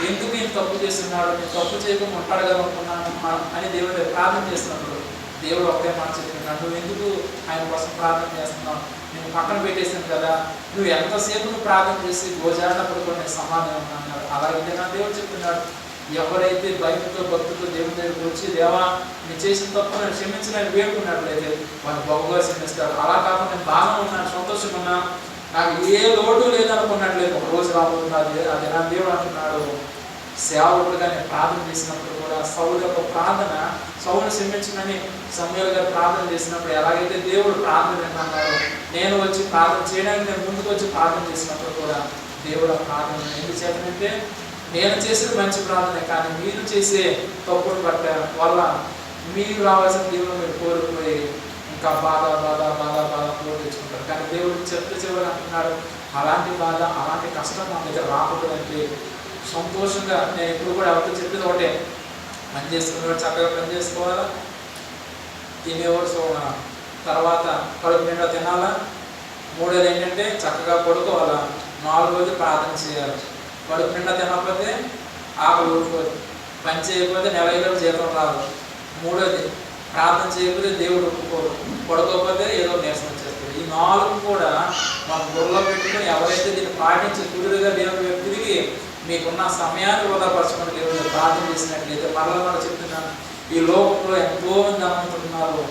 ఎందుకు నేను తప్పు చేస్తున్నాడు, నేను తప్పు చేయకుండా ఉంటాడు కదా అనుకున్నాను అని దేవుడి దగ్గర ప్రార్థన చేస్తున్నప్పుడు దేవుడు ఒకే మాట చెప్తున్నాడు, నువ్వు ఎందుకు ఆయన కోసం ప్రార్థన చేస్తున్నావు, నేను పక్కన పెట్టేసాను కదా, నువ్వు ఎంతసేపు నువ్వు ప్రార్థన చేసి గోజాడినప్పుడు కూడా నేను సమాధానం అన్నాడు. అలాగే నా దేవుడు చెప్తున్నాడు, ఎవరైతే భయంతో భక్తితో దేవుని దగ్గరికి వచ్చి దేవా నేను చేసిన తప్పు నేను క్షమించడానికి వేడుకున్నట్లయితే వాళ్ళు బహుగా క్షమిస్తాడు. అలా కాకుండా నేను బాగా ఉన్నాను, సంతోషంగా ఉన్నా, నాకు ఏ లోటు లేదనుకున్నట్లేదు, ఒక రోజు రాబోతున్నది. అది నా దేవుడు అంటున్నాడు, సేవకుడుగా నేను ప్రార్థన చేసినప్పుడు కూడా సౌలు యొక్క ప్రార్థన, సౌలు క్షమించమని సమూయేలు గారు ప్రార్థన చేసినప్పుడు ఎలాగైతే దేవుడు ప్రార్థన విన్నాడు, నేను వచ్చి ప్రార్థన చేయడానికి నేను ముందుకు వచ్చి ప్రార్థన చేసినప్పుడు కూడా దేవుడు ఆ ప్రార్థన ఎందుకు చేతనంటే, నేను చేసిన మంచి ప్రార్థనే, కానీ మీరు చేసే తప్పులు పట్ట వల్ల మీరు రావాల్సిన దేవుడు మీరు కోరుకుపోయి ఇంకా బాధ కోరు తెచ్చుకుంటారు. కానీ దేవుడు చివరి అంటున్నాడు, అలాంటి బాధ అలాంటి కష్టం మన దగ్గర రాకూడదంటే సంతోషంగా నేను ఇప్పుడు కూడా ఎవరితో చెప్పేది ఒకటే, పని చేసుకునేవాడు చక్కగా పని చేసుకోవాలా, తినేవాడు తర్వాత కడుపు నిండా తినాలా, మూడోది ఏంటంటే చక్కగా పడుకోవాలా, 4వది ప్రార్థన చేయాలి. కడుపు నిండా తినకపోతే ఆకలి ఊరుకోదు, పని చేయకపోతే నెల జీతం రాదు, మూడోది ప్రార్థన చేయకపోతే దేవుడు ఒప్పుకోడు, పడుకోకపోతే ఏదో నీరసం వచ్చేస్తుంది. ఈ 4 కూడా మనం బుర్రలో పెట్టుకుని ఎవరైతే దీన్ని పాటించి కుదురుగా దేవుడి వైపు తిరిగి మీకున్న సమయాన్ని వృధాపరచుకుని దేవుడు ప్రార్థన చేసినట్లయితే, మరలా చెప్తున్నాను, ఈ లోకంలో ఎంతో మంది అనుకుంటున్నారు,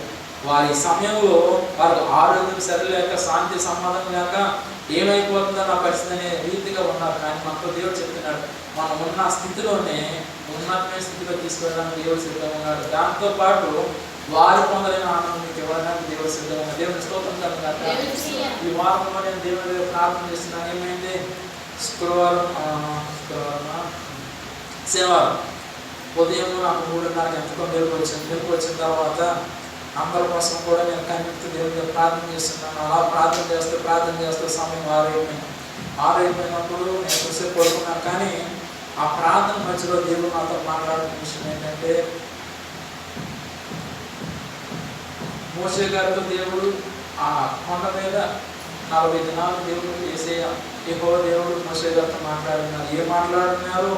వారి సమయంలో వారు ఆరోగ్యం సరిలేక శాంతి సమాధానం లేక ఏమైపోతుందో నా పరిస్థితి అనే రీతిగా ఉన్నారు. కానీ మనతో దేవుడు చెప్తున్నాడు, మనం ఉన్న స్థితిలోనే ఉన్నతమైన స్థితిలో తీసుకెళ్ళడానికి దేవుడు సిద్ధంగా ఉన్నాడు. దాంతోపాటు వారు పొందలేని ఆనందం మీకు ఇవ్వడానికి దేవుడు సిద్ధంగా ఉన్నాడు. దేవుని స్తోత్రం కలుగుగాక. ఈ వారంలో నేను దేవుడి దగ్గర ప్రార్థన చేస్తున్నాను. ఏమైంది, శనివారం ఉదయం నాకు 3:30 ఎంతకో మెరుపు వచ్చిన తర్వాత అందరి కోసం కూడా నేను కనిపిస్తూ దేవుడి దగ్గర ప్రార్థన చేస్తున్నాను. అలా ప్రార్థన చేస్తూ సమయం 6 అయిపోయినప్పుడు నేను కొద్దిసేపు పడుకున్నాను. కానీ ఆ ప్రార్థన మధ్యలో దేవుడు నాతో మాట్లాడుతున్న విషయం ఏంటంటే, మోషే గారితో దేవుడు ఆ కొండ మీద 40 దినాలు దేవుడు యెహోవా దేవుడు మోషే గారితో మాట్లాడుతున్నారు. ఏం మాట్లాడుతున్నారు,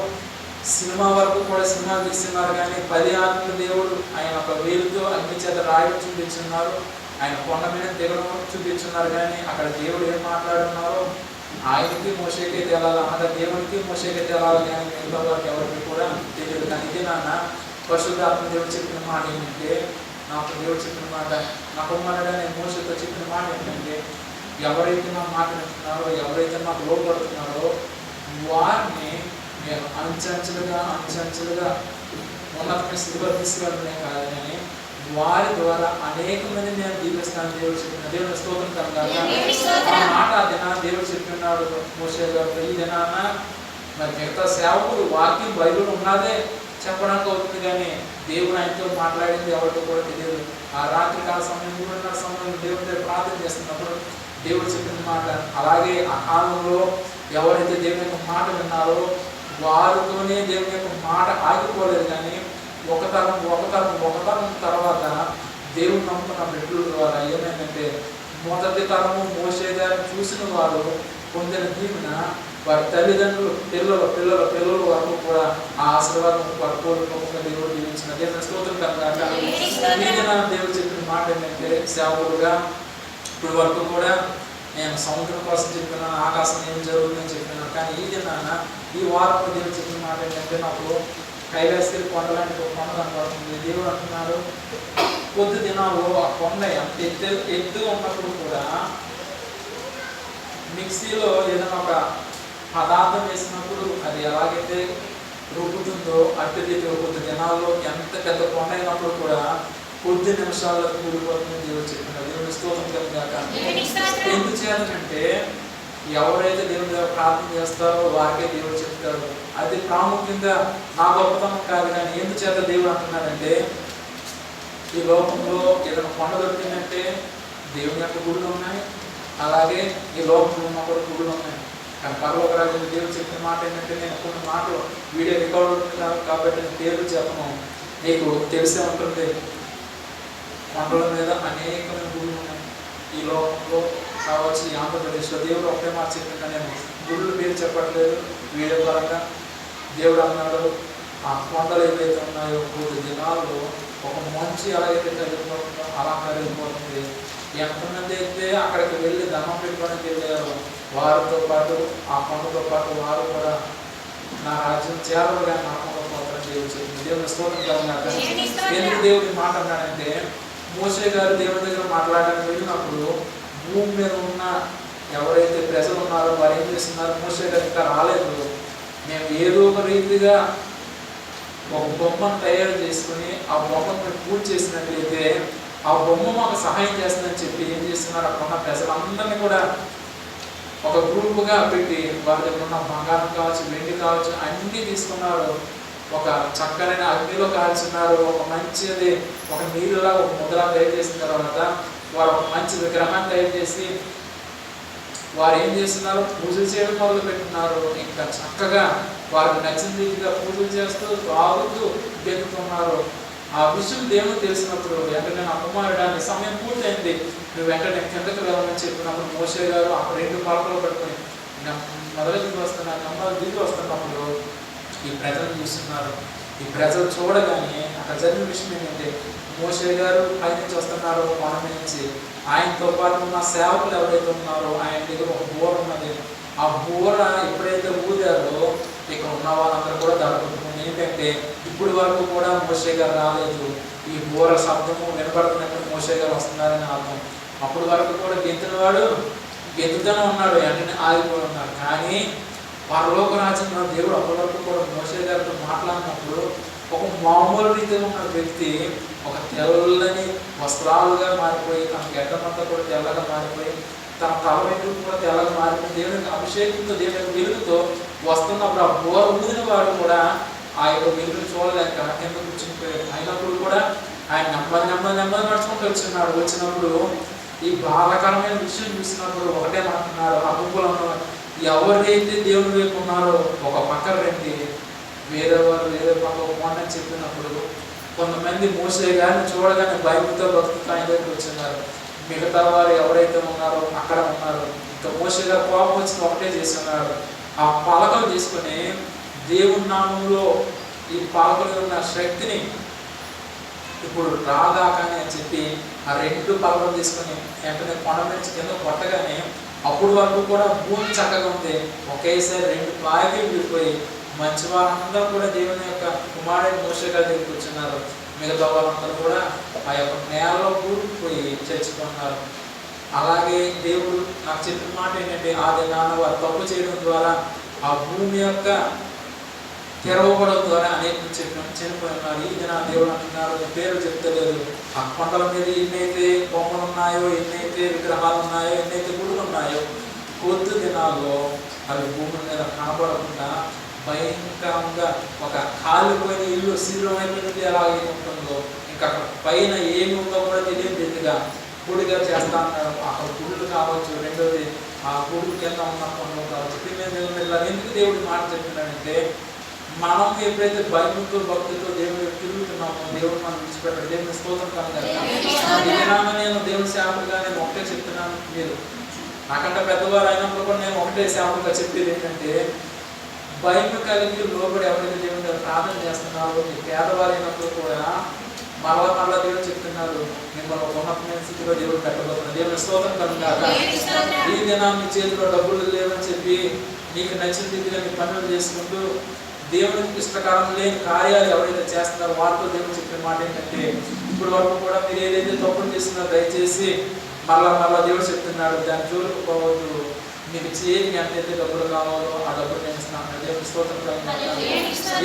సినిమా వరకు కూడా సినిమాలు తీస్తున్నారు, కానీ 10 ఆత్మల దేవుడు ఆయన ఒక వేలుతో అగ్ని చేత రాయడం చూపించున్నారు, ఆయన కొండ మీద దిగడం చూపించున్నారు. కానీ అక్కడ దేవుడు ఏం మాట్లాడుతున్నారో ఆయనకి మోషేకే తేలాలి, అనగా దేవుడికి మోషేకే తేలాలి, కానీ మిగతా వారికి ఎవరికి కూడా తెలియదు. కానీ ఇది నాన్న పరిశుద్ధాత్మ దేవుడు చెప్పిన మాట ఏంటంటే, నాకు దేవుడు చెప్పిన మాట, నా కుమారుడు నేను మోషేతో చెప్పిన మాట ఏంటంటే, ఎవరైతే నా మాట వింటున్నారో, ఎవరైతే నాకు లోపడుతున్నారో వారిని నేను అంచెంచెలుగా ఉన్నతమైన స్థితిలో తీసుకెళ్ళడమే కాదు, కానీ వారి ద్వారా అనేక మంది నేను దీవిస్తాను దేవుడు చెప్పిన. దేవుని స్తోత్రం కలగాలి. ఆ మాట ఆ దినాన్ని దేవుడు చెప్పినాడు మోషే గారు. ఈ దినాన్న మరి మిగతా సేవకుడు వాక్యం బైబిల్ ఉన్నదే చెప్పడానికి అవుతుంది, కానీ దేవుడు ఆయనతో మాట్లాడింది ఎవరితో కూడా తెలియదు. ఆ రాత్రికాల సమయం 3:30 సమయంలో దేవుడి దగ్గర ప్రార్థన చేస్తున్నప్పుడు దేవుడు చెప్పిన మాట. అలాగే ఆ కాలంలో ఎవరైతే దేవుని యొక్క మాట విన్నారో వారితోనే దేవుని యొక్క మాట ఆగిపోలేదు, కానీ ఒక తరం తర్వాత దేవుడు నమ్ముకున్న బిడ్డల ద్వారా ఏమైందంటే, మొదటి తరము మోషే గారిని చూసిన వారు పొందిన దీవెన వారి తల్లిదండ్రులు పిల్లల వరకు కూడా ఆ ఆశీర్వాదం పరిపూర్ణంగా దేవుడు దీవించిన దేవుని స్తోత్రం కనుక దేవుడు చెప్పిన మాట ఏంటంటే సేవకులుగా ఇప్పుడు వరకు కూడా నేను సముద్రం కోసం చెప్పినాను, ఆకాశం ఏం జరుగుతుందని చెప్పినాను. కానీ ఈ దినాన ఈ వారం దేవుడు చెప్పిన మాట ఏంటంటే నాకు కైలాసగిరి కొండ లాంటి ఒక కొండ కనబడుతుంది. దేవుడు అంటున్నాడు కొద్ది దినాల్లో ఆ కొండ అంత ఎత్తు ఉన్నప్పుడు కూడా మిక్సీలో ఏదైనా ఒక పదార్థం వేసినప్పుడు అది ఎలాగైతే రుబ్బుతుందో అట్టి రీతిలో కొద్ది దినాల్లో ఎంత పెద్ద కొండ అయినప్పుడు కూడా కొద్ది నిమిషాల్లో కూలిపోతుందని దేవుడు చెప్పినాడు. దేవుడి స్తోత్రం కలుగుగాక. ఎందుచేతంటే ఎవరైతే దేవుడి దగ్గర ప్రార్థన చేస్తారో వారికే దేవుడు చెప్తాడు. అది ప్రాముఖ్యంగా నా గొప్పతనం కాదు. కానీ ఎందుచేత దేవుడు అంటున్నాడంటే ఈ లోకంలో ఏదైనా కొండ దొరికిందంటే దేవుని యొక్క గుడులు ఉన్నాయి, అలాగే ఈ లోకంలో ఉన్న కూడా గుడులు ఉన్నాయి. కానీ పరలోక రాజ్యంలో దేవుడు చెప్పిన మాట ఏంటంటే నేను కొన్ని మాటలు వీడియో రికార్డు ఉంటుంది కాబట్టి నేను పేర్లు చెప్పను, నీకు తెలిసే ఉంటుంది. కొండల మీద అనేకమైన గుడులు ఉన్నాయి ఈ లోకంలో కావచ్చు, ఈ ఆంధ్రప్రదేశ్లో. దేవుడు ఒకటే మాట చెప్పిందా, నేను గుళ్ళు పేరు చెప్పట్లేదు వీడియో పరంగా. దేవుడు అన్నాడు ఆ కొండలు ఏవైతే ఉన్నాయో కొద్ది దినాల్లో ఒక మంచి ఎలాగైతే కరిగిపోతుందో అలా కరిగిపోతుంది. ఎంతమంది అయితే అక్కడికి వెళ్ళి దండం పెట్టుకోవడానికి వెళ్ళారో వారితో పాటు ఆ కొండతో పాటు వారు కూడా నా రాజ్యం చేరలుగా నరకంలో పోతారని దేవుడు చెప్పింది. దేవుని స్తోత్రం కలుగుగాక. ఎందుకు దేవుడి మాట అన్నాడంటే మోషే గారు దేవుడి దగ్గర మాట్లాడడానికి వెళ్ళినప్పుడు భూమి మీద ఉన్న ఎవరైతే ప్రజలు ఉన్నారో వారు ఏం చేస్తున్నారు, మోషే గారు ఇంకా రాలేదు, మేము ఏదో ఒక రీతిగా ఒక బొమ్మను తయారు చేసుకుని ఆ బొమ్మను పూజ చేసినట్లయితే ఆ బొమ్మ మాకు సహాయం చేస్తుందని చెప్పి ఏం చేస్తున్నారు, అక్కడ ఉన్న ప్రజలందరినీ కూడా ఒక గ్రూపుగా పెట్టి వారి దగ్గర ఉన్న బంగారం కావచ్చు, వెండి కావచ్చు అన్నీ తీసుకున్నారు. ఒక చక్కనైన అగ్నిలో కాల్చున్నారు. ఒక మంచిది ఒక నీళ్ళలా ఒక ముద్ర తయారు చేసిన తర్వాత వారు ఒక మంచి విగ్రహాన్ని తయారు చేసి వారు ఏం చేస్తున్నారు, పూజలు చేయడం మొదలు పెట్టున్నారు. ఇంకా చక్కగా వారికి నచ్చిన రీతిగా పూజలు చేస్తూ తాగుతూ గెలుతున్నారు. ఆ విషయం దేవుడు తెలిసినప్పుడు వెంటనే నా కుమారుడు సమయం పూర్తయింది, నువ్వు వెంటనే కిందకు వెళ్ళమని చెప్పినప్పుడు మోషే గారు ఆ 2 పలకలు పట్టుకొని మొదలు దిగి వస్తున్నారు. నెమ్మది దిగి వస్తున్నప్పుడు ఈ ప్రజలు చూస్తున్నారు. ఈ ప్రజలు చూడగానే అక్కడ జరిగిన విషయం ఏంటంటే మోషే గారు పైనుంచి వస్తున్నారు కొండ నుంచి. ఆయనతో పాటు ఉన్న సేవకులు ఎవరైతే ఉన్నారో ఆయన దగ్గర ఒక బోర ఉన్నది. ఆ బోర ఎప్పుడైతే ఊదారో ఇక్కడ ఉన్న వాళ్ళందరూ కూడా దడపడుతుంది. ఏంటంటే ఇప్పుడు వరకు కూడా మోషే గారు రాలేదు. ఈ బోర శబ్దము వినపడుతున్నప్పుడు మోషే గారు వస్తున్నారని అర్థం. అప్పుడు వరకు కూడా గెంతున వాడు గెంతుతూనే ఉన్నాడు, వెంటనే ఆగిపోయి ఉన్నాడు. కానీ పరలోక రాజ్యంలో దేవుడు అప్పటి వరకు కూడా మోషే గారితో మాట్లాడినప్పుడు ఒక మామూలు రీతిగా ఉన్న వ్యక్తి ఒక తెల్లని వస్త్రాలుగా మారిపోయి తన గడ్డమంతా కూడా తెల్లగా మారిపోయి తన తల వెంట్రుకలు కూడా తెల్లగా మారిపోయి దేవునికి అభిషేకంతో దేవుని వెలుగుతో వస్తున్నప్పుడు ఆ బోర ఊదిన వాడు కూడా ఆ యొక్క వెలుగును చూడలేక కింద కూర్చునిపోయాడు. అయినప్పుడు కూడా ఆయన నెమ్మది నడుచుకుంటూ వచ్చినప్పుడు ఈ బాధాకరమైన విషయం చూసినప్పుడు ఒకటే మాట్లాడుతున్నారు ఆ గుంపులో ఎవరైతే దేవుని వైపు ఉన్నారో ఒక పక్క రండి, వేరే వారు వేరే పక్క పోండి చెప్పినప్పుడు కొంతమంది మోసే గారిని చూడగానే భయంతో భక్తితో ఆయన దగ్గరికి వచ్చినారు. మిగతా వారు ఎవరైతే ఉన్నారో అక్కడ ఉన్నారు. ఇంకా మోసే గారు కోపం వచ్చి ఒకటే చేస్తున్నారు, ఆ పలకలు తీసుకొని దేవుని నామంలో ఈ పలకలు ఉన్న శక్తిని ఇప్పుడు రాదాకాని అని చెప్పి ఆ 2 పలకలు తీసుకొని వెంటనే కొండ నుంచి కింద కొట్టగానే అప్పుడు వరకు కూడా భూమి చక్కగా ఉంది. ఒకేసారి 2 పాయలు విడిపోయి మంచి వాళ్ళందరూ కూడా దేవుని యొక్క కుమారుడు మోషే గారి దగ్గరికి వచ్చినారు. మిగతా వాళ్ళందరూ కూడా ఆ యొక్క నేలలో కూరుకుపోయి చచ్చిపోతున్నారు. అలాగే దేవుడు నాకు చెప్పిన మాట ఏంటంటే ఆ దినాన వారు తప్పు చేయడం ద్వారా ఆ భూమి యొక్క తెరవబడం ద్వారా అనేక చనిపోయినారు. ఈ దిన దేవుడు అంటున్నారు పేరు చెప్తలేదు. ఆ కొండల మీద ఎన్నైతే బొమ్మలు ఉన్నాయో, ఎన్నైతే విగ్రహాలు ఉన్నాయో, ఎన్నైతే గుడులు ఉన్నాయో కొద్ది దినాల్లో అవి భూమి మీద కనబడకుండా భయంకరంగా ఒక కాలిపోయిన ఇల్లు శీఘ్రమైపోయినది ఎలాగే ఉంటుందో ఇంకా అక్కడ పైన ఏమి ఉందో కూడా తెలియని రీతిగా గుడిగా చేస్తా ఉన్నారు. అక్కడ గుడులు కావచ్చు, రెండోది ఆ గుడి కింద ఉన్న కొండలు కావచ్చు. ఎందుకు దేవుడి మాట చెప్తున్నాడంటే మనం ఎప్పుడైతే భయంతో భక్తితో దేవుడు తిరుగుతున్నామో దేవుడు మనం విడిచిపెట్టాడు. దేవుని స్తోత్రం కలగాలి. నేను దేవుని సేవకుడుగా నేను ఒకటే చెప్తున్నాను, మీరు నాకంటే పెద్దవారు అయినప్పుడు కూడా నేను ఒకటే సేవకుగా చెప్పేది ఏంటంటే, భయం కలిగి లోబడి ఎవరైతే దేవుని ప్రార్థన చేస్తున్నారో, మీ పేదవారు అయినప్పుడు కూడా మరలా దేవుడు చెప్తున్నారు, మిమ్మల్ని ఒక ఉన్నతమైన స్థితిలో దేవుడు పెట్టబోతున్నారు. దేవుని స్తోత్రం కలుగాక. ఈ దినాన్ని మీ చేతిలో డబ్బులు లేవని చెప్పి నీకు నచ్చిన రీతిగా నీ పనులు చేసుకుంటూ దేవునికి ఇష్టకారం లేని కార్యాలు ఎవరైతే చేస్తున్నారో వారితో దేవుడు చెప్పిన మాట ఏంటంటే, ఇప్పుడు వరకు కూడా మీరు ఏదైతే తప్పులు చేస్తున్నారో దయచేసి మరలా దేవుడు చెప్తున్నాడు, దాని జోలికి పోవద్దు. మీకు చేతికి ఎంతైతే డబ్బులు కావాలో ఆ డబ్బులు నేను ఇస్తున్నాను. దేవుని స్తోత్రం కలుగాక.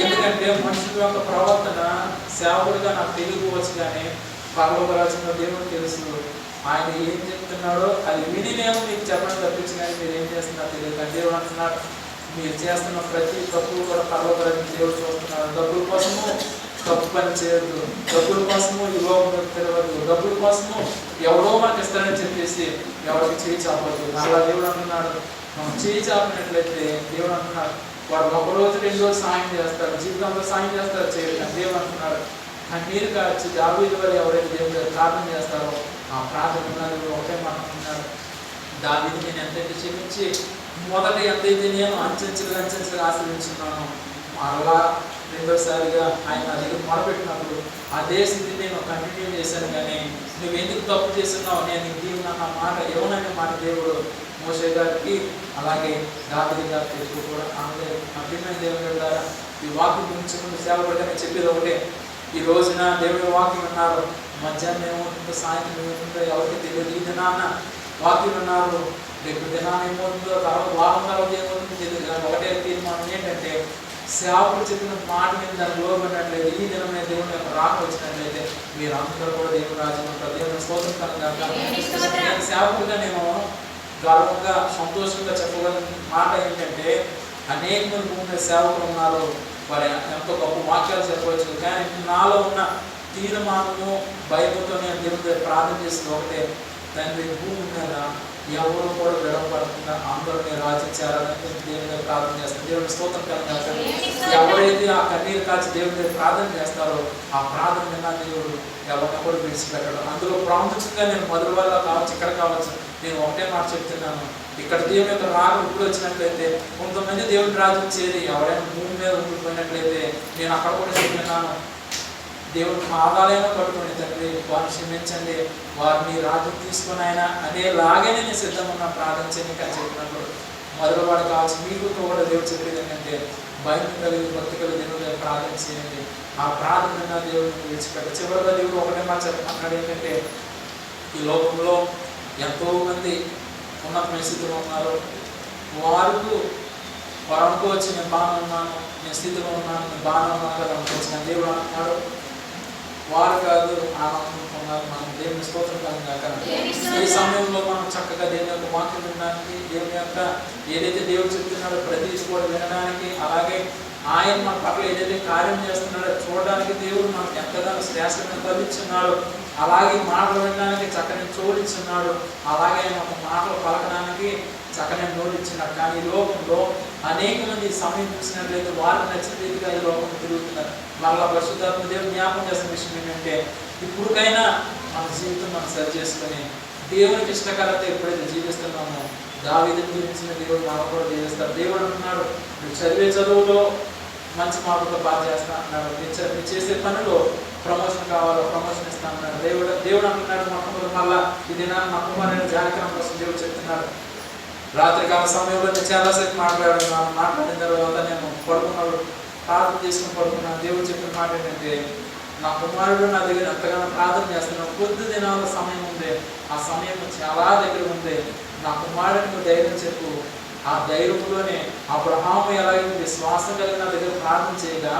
ఎందుకంటే మనుషుల యొక్క ప్రవర్తన సేవకుడిగా నాకు తెలియకపోవచ్చు, కానీ పరలోక రాజ్యంలో దేవుడికి తెలుసు. ఆయన ఏం చెప్తున్నాడో అది విని నేను మీకు చెప్పడం తప్పించి, కానీ మీరు ఏం చేస్తున్నారో తెలియదు. కానీ దేవుడు అంటున్నాడు, మీరు చేస్తున్న ప్రతి తప్పు కూడా పరలోక రాజ్యం దేవుడు చూస్తున్నాడు. డబ్బుల కోసము తప్పు పని చేయొద్దు, డబ్బుల కోసము ఈ లోకం తెలియదు, డబ్బుల కోసము ఎవరో మనకి ఇస్తారని చెప్పేసి ఎవరికి చేయి చాపద్దు. అలా దేవుడు అంటున్నాడు, మనం చేయి చాపినట్లయితే దేవుడు అంటున్నాడు, వారు ఒక రోజు 2 రోజులు సాయం చేస్తారు, జీవితంలో సాయం చేస్తారు చేయడం. దేవుడు అంటున్నాడు, కన్నీరు కాచి దావీదు వారు ఎవరైతే దేవుడి దగ్గర ప్రార్థన చేస్తారో ఆ ప్రార్థన ఒకటే మాట అంటున్నాడు, దావీదు నేను ఎంతైతే క్షమించి మొదట ఎంతైతే నేను అంచెంచులుగా ఆశ్రయించున్నాను, మరలా రెండోసారిగా ఆయన నా దగ్గర మొదలుపెట్టినప్పుడు అదే స్థితిని నేను కంటిన్యూ చేశాను. కానీ నువ్వు ఎందుకు తప్పు చేస్తున్నావు, నేను నీకు నా మాట ఏమననే మాట దేవుడు మోషే గారికి అలాగే దావీదు గారికి ఎక్కువ కూడా అందరూ అభిమాన దేవుని ద్వారా ఈ వాక్యం గురించి ముందు సేవకుడిగా నేను చెప్పేది ఒకటే, ఈ రోజున దేవుడి వాక్యం ఉన్నారు, మధ్యాహ్నం ఏమవుతుందో సాయంత్రం ఏమవుతుందో ఎవరికి తెలియదు. ఈ దినాన్న వాక్యం ఉన్నారు, రేపు దినాన్ని ఏమవుతుందో తర్వాత వారం తర్వాత ఏమవుతుందో తెలియదు. కానీ ఒకటే తీర్మానం ఏంటంటే, సేవకుడు చెప్పిన మాట మీద దాన్ని లోబడినట్లయితే ఈ దినమే దేవుని యొక్క రాక వచ్చినట్లయితే మీరు అందరూ కూడా దేవుని రాజ్యంలో దేవుని స్తోత్రం కలగాక. నేను సేవకుడిగా నేను గర్వంగా సంతోషంగా చెప్పగల మాట ఏంటంటే, అనేక మంది భూమి మీద సేవకులు ఉన్నారు, వారు ఎంతో గొప్ప వాక్యాలు చెప్పవచ్చు. కానీ నాలో ఉన్న తీర్మానము భయముతో నేను దేవుని దగ్గర ప్రార్థన చేసిన ఒకటే, తండ్రి భూమి మీద ఎవరు కూడా విడవబడకుండా అందరినీ రాజించారని దేవుని దగ్గర ప్రార్థన చేస్తారు. దేవుని స్తోత్రం కలగాక. ఎవరైతే ఆ కన్నీరు కాచి దేవుని దగ్గర ప్రార్థన చేస్తారో ఆ ప్రార్థన విన్నా దేవుడు ఎవరిని కూడా విడిచిపెట్టడం. అందులో ప్రాముఖ్యంగా నేను మొదటి వల్ల కావచ్చు, ఇక్కడ కావచ్చు, నేను ఒకటే మాట చెప్తున్నాను, ఇక్కడ దేవుని యొక్క రాగం ఇప్పుడు వచ్చినట్లయితే కొంతమంది దేవుని రాజ్యం చేరి ఎవరైనా భూమి మీద ఉండిపోయినట్లయితే నేను అక్కడ కూడా చెప్తున్నాను, దేవుని పాదాలైనా పట్టుకుని తండ్రి వారిని క్షమించండి, వారిని రాజ్యం తీసుకుని ఆయన అనేలాగే నేను సిద్ధంగా ఉన్న ప్రార్థన చేయడానికి అని చెప్పినప్పుడు మొదలువాడు కావచ్చు. మీకు కూడా దేవుడు చెప్పేది ఏంటంటే, భయం కలిగి భక్తి కలిగి దేవుడు ప్రార్థన చేయండి, ఆ ప్రార్థన దేవుడిని విడిచిపెట్ట. చివరిగా దేవుడు ఒకటే మాట అన్నాడు ఏంటంటే, ఈ లోకంలో ఎంతోమంది ఉన్నతమైన స్థితిలో ఉన్నారు, వారు అనుకోవచ్చు నేను బాగా ఉన్నాను, నేను స్థితిలో ఉన్నాను, నేను బాగా ఉన్నాను కదా అనుకోవచ్చు. కానీ దేవుడు అంటున్నాడు, వారు కాదు ఆనందిస్తున్నారు. మనం దేవుని స్తోత్రం కలుగాక. ఈ సమయంలో మనం చక్కగా దేవుని యొక్క వాక్యం వినడానికి, దేవుని యొక్క ఏదైతే దేవుడు చెప్తున్నాడో ప్రతిదీ కూడా వినడానికి, అలాగే ఆయన మన పట్ల ఏదైతే కార్యం చేస్తున్నాడో చూడడానికి దేవుడు మనకు ఎంతగానో శ్రేష్టమైన తల్లిచ్చున్నాడు. అలాగే మాటలు వినడానికి చక్కని చోడిచ్చున్నాడు, అలాగే ఆయన ఒక మాటలు పలకడానికి చక్కని నోడిచ్చున్నాడు. కానీ ఈ లోకంలో అనేక మంది సమయం చూసినట్లయితే వారికి నచ్చిన రీతిగా ఈ లోకం తిరుగుతున్నారు. మరలా పరిశుద్ధాత్మ దేవుడు జ్ఞాపకం చేస్తున్న విషయం ఏంటంటే, ఇప్పటికైనా మన జీవితం మనం సరి చేసుకొని దేవునికి ఇష్టకరత ఎప్పుడైతే జీవిస్తున్నామో దావీదుని గురించిన దేవుడు మనం కూడా జీవిస్తారు. దేవుడు అంటున్నాడు, నువ్వు చదివే చదువులో మంచి మార్కులతో బాగా చేస్తా అన్నాడు, మీరు చేసే పనిలో ప్రమోషన్ కావాలో ప్రమోషన్ ఇస్తా అన్నాడు. దేవుడు అంటున్నాడు, మొట్టమొదటి మళ్ళా ఇది నా కుమారుని జానకరం కోసం దేవుడు చెప్తున్నాడు. రాత్రికాల సమయంలో నేను చాలాసేపు మాట్లాడిన తర్వాత నేను పడుకున్నాడు, ప్రార్థన చేసుకుని పడుకున్నాను. దేవుడు చెప్పిన మాట ఏంటంటే, నా కుమారుడు నా దగ్గర ఎంతగానో ప్రార్థన చేస్తున్నాడు, కొద్ది దినాల సమయం ఉంది, ఆ సమయం చాలా దగ్గర ఉంది, నా కుమారుడికి ధైర్యం చెప్పు. ఆ ధైర్యంలోనే అబ్రహాము ఎలాగైతే విశ్వాసం కలిగి నా దగ్గర ప్రార్థన చేయగా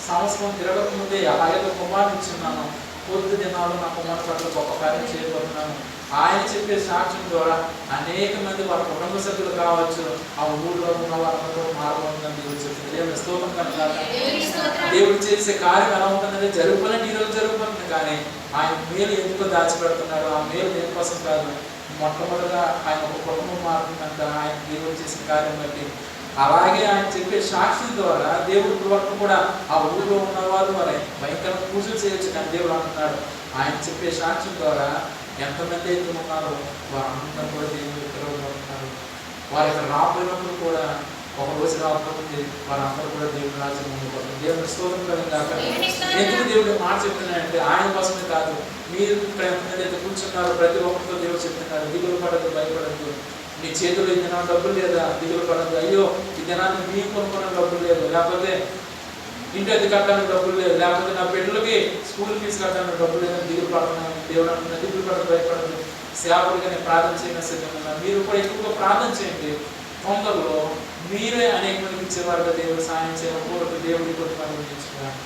సంవత్సరం తిరగకముందే అలాగే కుమారుని ఇచ్చున్నాను, కొద్ది దినాలు నా కుమారుడు పట్ల గొప్ప కార్యం చేయబోతున్నాను. ఆయన చెప్పే సాక్ష్యం ద్వారా అనేక మంది వారి కుటుంబ సభ్యులు కావచ్చు, ఆ ఊళ్ళో ఉన్న వాళ్ళందరూ మారబోతుందని దేవుడు చెప్తుంది. దేవుని స్తోత్రం కనుక దేవుడు చేసే కార్యం ఎలా ఉంటుందంటే, జరుగుతున్నట్టు ఈరోజు జరుగుతుంది, కానీ ఆయన మేలు ఎందుకో దాచిపెడుతున్నాడు. ఆ మేలు దేనికోసం కాదు, మొట్టమొదటిగా ఆయన ఒక కుటుంబం మారుతుందంట ఆయన దేవుడు చేసిన కార్యం బట్టి. అలాగే ఆయన చెప్పే సాక్షి ద్వారా దేవుడి వరకు కూడా ఆ ఊళ్ళో ఉన్నవారు వారు భయంకర పూజలు చేయొచ్చు, కానీ దేవుడు అంటున్నాడు ఆయన చెప్పే సాక్షి ద్వారా ఎంతమంది అయితే ఉన్నారో వారందరూ కూడా దేవుడు పిలవబడుతున్నారు. వారి యొక్క రాబోయినప్పుడు కూడా ఒక రోజు రాబోతుంది, వారందరూ కూడా దేవుని రాజ్యం ముందుకోవాలి. దేవుని స్తోత్రం కలుగుగాక. ఎందుకు దేవుడు మాట చెప్తున్నాడంటే ఆయన కోసమే కాదు, మీరు ఇక్కడ ఏదైతే కూర్చున్నారో ప్రతి ఒక్కరితో దేవుడు చెప్తున్నారు, దిగులు పడద్దు, భయపడద్దు. మీ చేతులు ఈ దినాన్ని డబ్బులు లేదా, దిగులు పడద్దు. అయ్యో ఈ దినాన్ని మీకు కొనుక్కున్న డబ్బులు లేదు, లేకపోతే ఇంటి అద్దె కట్టడానికి డబ్బులు లేదు, లేకపోతే నా బిడ్డలకి స్కూల్ ఫీజు కట్టడానికి డబ్బులు లేదని దిగులు పడుతున్నాను. దేవుడు అంటున్నా దిగులు పడదు, భయపడదు. సేవకుడిగా నేను ప్రార్థన చేయడం సిద్ధంగా. మీరు కూడా ఎక్కువగా ప్రార్థన చేయండి. తొందరలో మీరే అనేక మందికి ఇచ్చేవారుగా దేవుడు సాయం చేయడం కోరుకు దేవుడి కొరకు నిర్మించుకున్నాను.